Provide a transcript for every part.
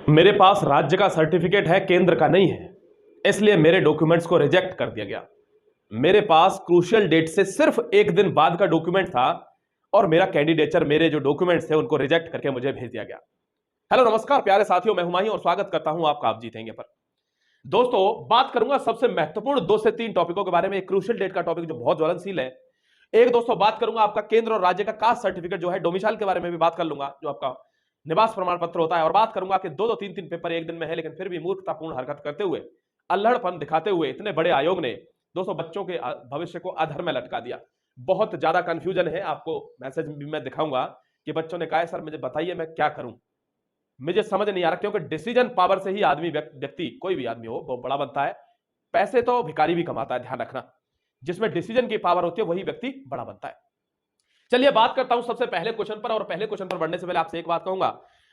मेरे पास राज्य का सर्टिफिकेट है, केंद्र का नहीं है, इसलिए मेरे डॉक्यूमेंट्स को रिजेक्ट कर दिया गया। मेरे पास क्रूशियल डेट से सिर्फ एक दिन बाद का डॉक्यूमेंट था और मेरा कैंडिडेचर, मेरे जो डॉक्यूमेंट्स थे उनको रिजेक्ट करके मुझे भेज दिया गया। हेलो नमस्कार प्यारे साथियों, मैं हुमायूं और स्वागत करता हूं आपका आप जीतेंगे पर। दोस्तों, बात करूंगा सबसे महत्वपूर्ण 2 से 3 टॉपिकों के बारे में। एक क्रूशियल डेट का टॉपिक जो बहुत ज्वलनशील है। एक दोस्तों बात करूंगा आपका केंद्र और राज्य का कास्ट सर्टिफिकेट जो है, डोमिसाइल के बारे में भी बात कर लूंगा, जो आपका निवास प्रमाण पत्र होता है। और बात करूंगा कि 2-2 3-3 पेपर एक दिन में है, लेकिन फिर भी मूर्खतापूर्ण हरकत करते हुए, अल्हड़पन दिखाते हुए इतने बड़े आयोग ने दोस्तों बच्चों के भविष्य को अधर में लटका दिया। बहुत ज्यादा कंफ्यूजन है, आपको मैसेज भी मैं दिखाऊंगा कि बच्चों ने कहा सर मुझे बताइए मैं क्या करूं, मुझे समझ नहीं आ रहा। क्योंकि डिसीजन पावर से ही आदमी, व्यक्ति कोई भी आदमी हो वो बड़ा बनता है। पैसे तो भिखारी भी कमाता है, ध्यान रखना। जिसमें डिसीजन की पावर होती है वही व्यक्ति बड़ा बनता है। चलिए बात करता हूं सबसे पहले क्वेश्चन पर। और पहले क्वेश्चन पर बढ़ने से पहले आपसे एक बात कहूंगा,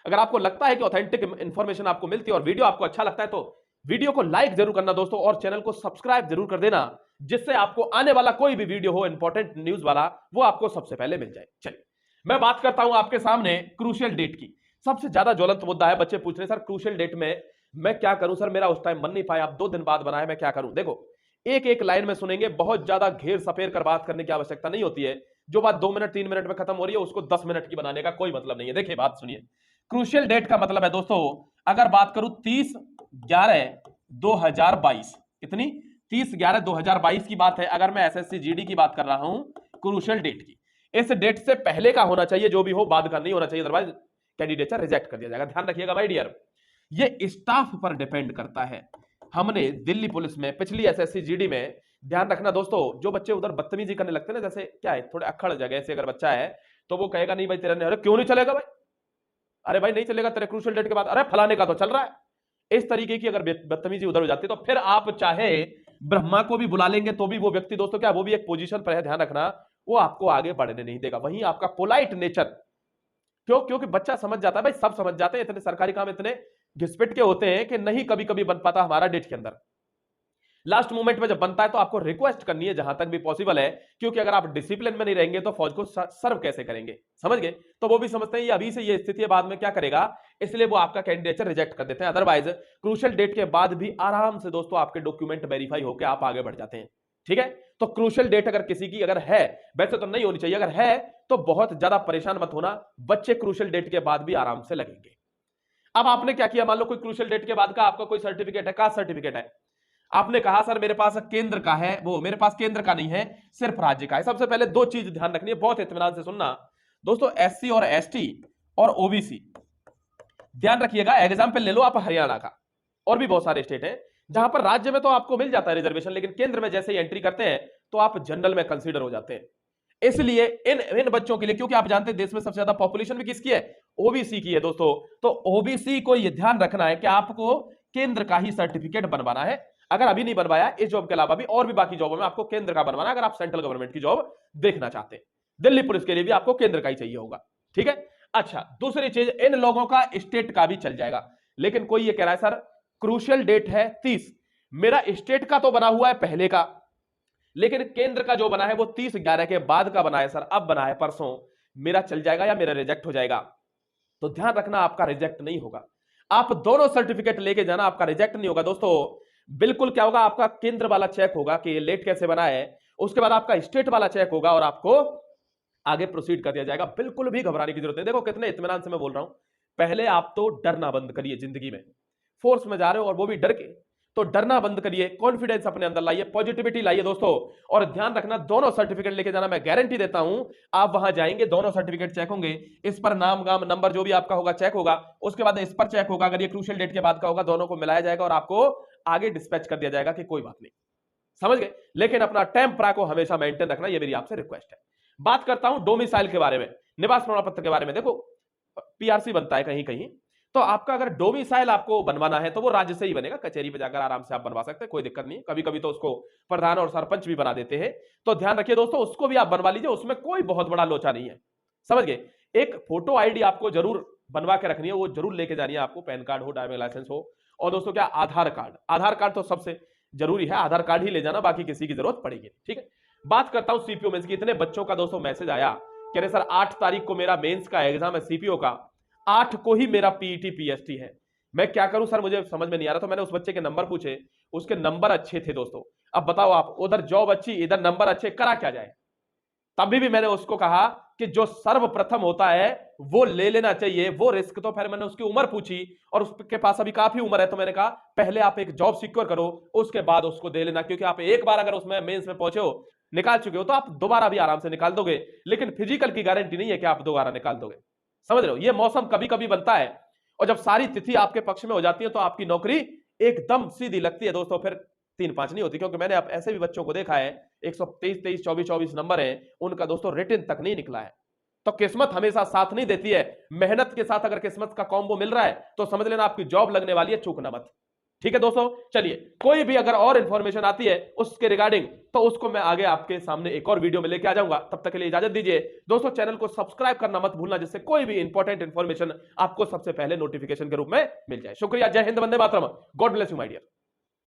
अगर आपको लगता है कि ऑथेंटिक इंफॉर्मेशन आपको मिलती है और वीडियो आपको अच्छा लगता है तो वीडियो को लाइक जरूर करना दोस्तों, और चैनल को सब्सक्राइब जरूर कर देना, जिससे आपको आने वाला कोई भी वीडियो हो इंपॉर्टेंट न्यूज वाला, वो आपको सबसे पहले मिल जाए। चलिए मैं बात करता हूं आपके सामने क्रूशियल डेट की। सबसे ज्यादा ज्वलंत मुद्दा है, बच्चे पूछ रहे सर क्रूशियल डेट में मैं क्या करूं, सर मेरा उस टाइम मन नहीं पाया, आप 2 दिन बाद बनाया, मैं क्या करूं। देखो, एक एक लाइन में सुनेंगे, बहुत ज्यादा घेर सफेर कर बात करने की आवश्यकता नहीं होती है। जो बात 2 मिनट 3 मिनट में खत्म हो रही है उसको 10 मिनट की बनाने का कोई मतलब नहीं है। देखिए बात सुनिए, क्रूशियल डेट का मतलब है दोस्तों, अगर बात करूं 30/11/2022, कितनी 30/11/2022 की बात है। अगर मैं एसएससी जीडी की बात कर रहा हूं क्रूशियल डेट की, इस डेट से पहले का होना चाहिए, जो भी हो बाद का नहीं होना चाहिए, अदरवाइज कैंडिडेचर रिजेक्ट कर दिया जाएगा। ध्यान रखिएगा माय डियर, ये स्टाफ पर डिपेंड करता है। हमने दिल्ली पुलिस में पिछली एसएससी जीडी में, ध्यान रखना दोस्तों, जो बच्चे उधर बदतमीजी करने लगते हैं ना, जैसे क्या है थोड़े अक्खड़ जगह से अगर बच्चा है तो वो कहेगा नहीं भाई तेरा नहीं, अरे क्यों नहीं चलेगा भाई, अरे भाई नहीं चलेगा तेरे क्रूशियल डेट के बाद, अरे फलाने का तो चल रहा है। इस तरीके की अगर बदतमीजी उधर हो जाती है तो फिर आप चाहे ब्रह्मा को भी बुला लेंगे तो भी वो व्यक्ति दोस्तों क्या, वो भी एक पोजीशन पर है, ध्यान रखना, वो आपको आगे बढ़ने नहीं देगा। वहीं आपका पोलाइट नेचर, क्योंकि बच्चा समझ जाता है भाई, सब समझ जाते हैं, इतने सरकारी काम इतने घिसपिट के होते हैं कि नहीं कभी कभी बन पाता हमारा डेट के अंदर। लास्ट मोमेंट में जब बनता है तो आपको रिक्वेस्ट करनी है जहां तक भी पॉसिबल है, क्योंकि अगर आप डिसिप्लिन में नहीं रहेंगे तो फौज को सर्व कैसे करेंगे, समझ गए। तो वो भी समझते हैं ये अभी से ये स्थिति है, बाद में क्या करेगा, इसलिए वो आपका कैंडिडेचर रिजेक्ट कर देते हैं। अदरवाइज क्रूशियल डेट के बाद भी आराम से दोस्तों आपके डॉक्यूमेंट वेरीफाई होकर आप आगे बढ़ जाते हैं। ठीक है, तो क्रूशियल डेट अगर किसी की अगर है, वैसे तो नहीं होनी चाहिए, अगर है तो बहुत ज्यादा परेशान मत होना, बच्चे क्रूशियल डेट के बाद भी आराम से लगेंगे। अब आपने क्या किया, मान लो कोई क्रूशियल डेट के बाद का आपका कोई सर्टिफिकेट है, कास्ट सर्टिफिकेट है, आपने कहा सर मेरे पास केंद्र का है, वो मेरे पास केंद्र का नहीं है, सिर्फ राज्य का है। सबसे पहले 2 चीज ध्यान रखनी है, बहुत इत्मीनान से सुनना दोस्तों, एससी और एसटी और ओबीसी, ध्यान रखिएगा। एग्जाम्पल ले लो आप हरियाणा का, और भी बहुत सारे स्टेट हैं जहां पर राज्य में तो आपको मिल जाता है रिजर्वेशन, लेकिन केंद्र में जैसे ही एंट्री करते हैं तो आप जनरल में कंसीडर हो जाते हैं। इसलिए इन बच्चों के लिए, क्योंकि आप जानते हैं देश में सबसे ज्यादा पॉपुलेशन भी किसकी है, ओबीसी की है दोस्तों, तो ओबीसी को यह ध्यान रखना है कि आपको केंद्र का ही सर्टिफिकेट बनवाना है। अगर अभी नहीं बनवाया, इस जॉब के अलावा भी और भी बाकी जॉबों में आपको केंद्र का बनवाना, अगर आप सेंट्रल गवर्नमेंट की जॉब देखना चाहते हैं। दिल्ली पुलिस के लिए भी आपको केंद्र का ही चाहिए होगा। ठीक है, अच्छा दूसरी चीज, इन लोगों का स्टेट का भी चल जाएगा। लेकिन कोई ये कह रहा है सर क्रूशियल डेट है 30, मेरा स्टेट का तो बना हुआ है पहले का, लेकिन केंद्र का जो बना है वो 30/11 के बाद का बना है सर, अब बना है परसों, मेरा चल जाएगा या मेरा रिजेक्ट हो जाएगा। तो ध्यान रखना आपका रिजेक्ट नहीं होगा, आप दोनों सर्टिफिकेट लेके जाना, आपका रिजेक्ट नहीं होगा दोस्तों। बिल्कुल क्या होगा, आपका केंद्र वाला चेक होगा कि लेट कैसे बना है, उसके बाद आपका स्टेट वाला चेक होगा और आपको आगे प्रोसीड कर दिया जाएगा। बिल्कुल भी घबराने की जरूरत नहीं। देखो कितने इत्मीनान से मैं बोल रहा हूं, पहले आप तो डरना बंद करिए, जिंदगी में फोर्स में जा रहे हो और वो भी डर के, तो डरना बंद करिए, कॉन्फिडेंस अपने अंदर लाइए, पॉजिटिविटी लाइए दोस्तों। और ध्यान रखना दोनों सर्टिफिकेट लेके जाना, मैं गारंटी देता हूं आप वहां जाएंगे दोनों सर्टिफिकेट चेक होंगे, इस पर नाम गाम नंबर जो भी आपका होगा चेक होगा, उसके बाद इस पर चेक होगा, अगर ये क्रूशियल डेट के बाद का होगा दोनों को मिलाया जाएगा और आपको आगे डिस्पैच कर दिया जाएगा कि कोई बात नहीं, समझ गए। लेकिन अपना टेम्परा को हमेशा मेंटेन रखना, ये मेरी आपसे रिक्वेस्ट है। बात करता हूं डोमिसाइल के बारे में, निवास प्रमाण पत्र के बारे में। देखो पीआरसी बनता है कहीं कहीं, तो आपका अगर डोमिसाइल आपको बनवाना है तो वो राज्य से ही बनेगा, कचहरी पे जाकर आराम से आप बनवा सकते हैं, कोई दिक्कत नहीं। कभी कभी तो उसको प्रधान और सरपंच भी बना देते हैं, तो ध्यान रखिए दोस्तों, उसको भी आप बनवा लीजिए, उसमें कोई बहुत बड़ा लोचा नहीं है, समझ गए। एक फोटो आईडी आपको जरूर बनवा के रखनी है, वो जरूर लेके जानी है आपको, पैन कार्ड हो, ड्राइविंग लाइसेंस हो, और दोस्तों क्या आधार कार्ड, आधार कार्ड तो सबसे जरूरी है, आधार कार्ड ही ले जाना, बाकी किसी की जरूरत पड़ेगी। ठीक है, बात करता हूं सीपीओ मेंस की। इतने बच्चों का दोस्तों मैसेज आया, कह रहे सर 8 तारीख को मेरा मेंस का एग्जाम है सीपीओ का, 8 को ही मेरा पीईटी पीएसटी है, मैं क्या करूं सर, मुझे समझ में नहीं आ रहा। तो मैंने उस बच्चे के नंबर पूछे, उसके नंबर अच्छे थे दोस्तों। अब बताओ आप, उधर जॉब अच्छी, इधर नंबर अच्छे, करा क्या जाए। तभी भी मैंने उसको कहा कि जो सर्वप्रथम होता है वो ले लेना चाहिए, वो रिस्क। तो फिर मैंने उसकी उम्र पूछी और उसके पास अभी काफी उम्र है, तो मैंने कहा पहले आप एक जॉब सिक्योर करो, उसके बाद उसको दे लेना। क्योंकि आप एक बार अगर उसमें मेंस में पहुंचे हो, निकाल चुके हो, तो आप दोबारा भी आराम से निकाल दोगे। लेकिन फिजिकल की गारंटी नहीं है कि आप दोबारा निकाल दोगे। समझ रहे हो, ये मौसम कभी कभी बनता है, और जब सारी तिथि आपके पक्ष में हो जाती है तो आपकी नौकरी एकदम सीधी लगती है दोस्तों। फिर 3-5 नहीं होती, क्योंकि मैंने अब ऐसे भी बच्चों को देखा है 123 23 24 24 नंबर है उनका दोस्तों, रिटन तक नहीं निकला है। तो किस्मत हमेशा साथ नहीं देती है। मेहनत के साथ अगर किस्मत का कॉम्बो मिल रहा है तो समझ लेना आपकी जॉब लगने वाली है, चूकना मत। ठीक है दोस्तों, चलिए कोई भी अगर और इंफॉर्मेशन आती है उसके रिगार्डिंग, तो उसको मैं आगे आपके सामने एक और वीडियो में लेके आ जाऊंगा। तब तक के लिए इजाजत दीजिए दोस्तों। चैनल को सब्सक्राइब करना मत भूलना, जिससे कोई भी इंपॉर्टेंट इंफॉर्मेशन आपको सबसे पहले नोटिफिकेशन के रूप में मिल जाए। शुक्रिया, जय हिंद, वंदे मातरम, god bless you my dear.